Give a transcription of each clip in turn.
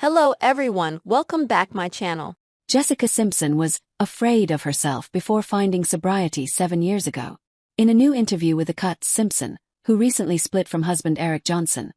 Hello everyone, welcome back my channel. Jessica Simpson was afraid of herself before finding sobriety 7 years ago. In a new interview with the Cuts, Simpson, who recently split from husband Eric Johnson,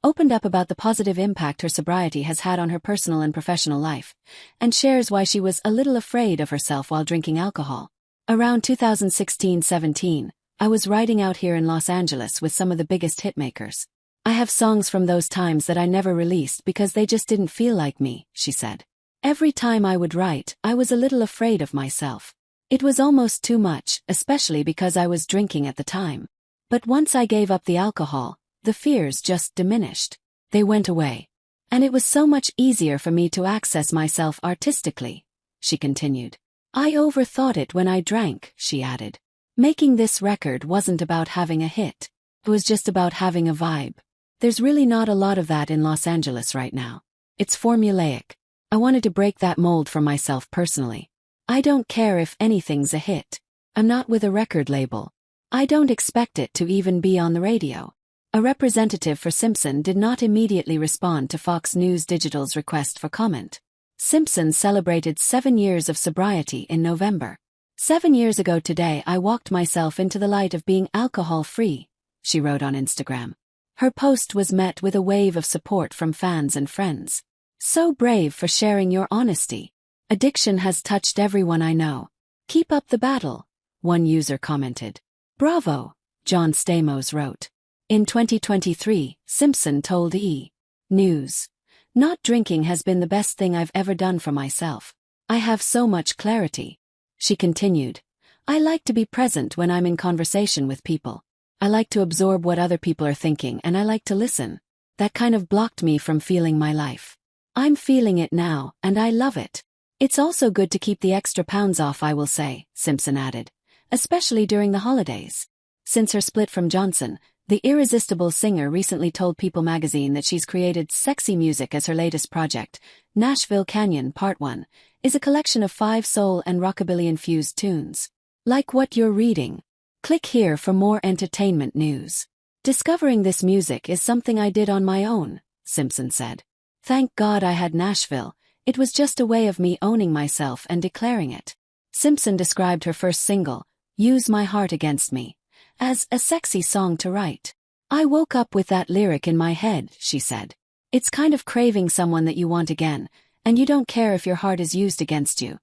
opened up about the positive impact her sobriety has had on her personal and professional life, and shares why she was a little afraid of herself while drinking alcohol. Around 2016-17, I was riding out here in Los Angeles with some of the biggest hitmakers. I have songs from those times that I never released because they just didn't feel like me, she said. Every time I would write, I was a little afraid of myself. It was almost too much, especially because I was drinking at the time. But once I gave up the alcohol, the fears just diminished. They went away. And it was so much easier for me to access myself artistically, she continued. I overthought it when I drank, she added. Making this record wasn't about having a hit. It was just about having a vibe. There's really not a lot of that in Los Angeles right now. It's formulaic. I wanted to break that mold for myself personally. I don't care if anything's a hit. I'm not with a record label. I don't expect it to even be on the radio. A representative for Simpson did not immediately respond to Fox News Digital's request for comment. Simpson celebrated 7 years of sobriety in November. 7 years ago today I walked myself into the light of being alcohol-free, she wrote on Instagram. Her post was met with a wave of support from fans and friends. So brave for sharing your honesty. Addiction has touched everyone I know. Keep up the battle, one user commented. Bravo, John Stamos wrote. In 2023, Simpson told E! News. Not drinking has been the best thing I've ever done for myself. I have so much clarity. She continued. I like to be present when I'm in conversation with people. I like to absorb what other people are thinking and I like to listen. That kind of blocked me from feeling my life. I'm feeling it now, and I love it. It's also good to keep the extra pounds off, I will say, Simpson added. Especially during the holidays. Since her split from Johnson, the irresistible singer recently told People magazine that she's created sexy music as her latest project. Nashville Canyon Part 1 is a collection of 5 soul and rockabilly-infused tunes. Like what you're reading. Click here for more entertainment news. Discovering this music is something I did on my own, Simpson said. Thank God I had Nashville. It was just a way of me owning myself and declaring it. Simpson described her first single, Use My Heart Against Me, as a sexy song to write. I woke up with that lyric in my head, she said. It's kind of craving someone that you want again, and you don't care if your heart is used against you.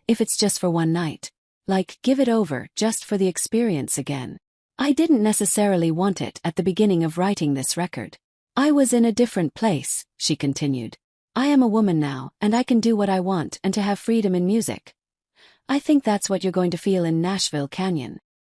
If it's just for one night. Like, give it over, just for the experience again. I didn't necessarily want it at the beginning of writing this record. I was in a different place, she continued. I am a woman now, and I can do what I want and to have freedom in music. I think that's what you're going to feel in Nashville Canyon.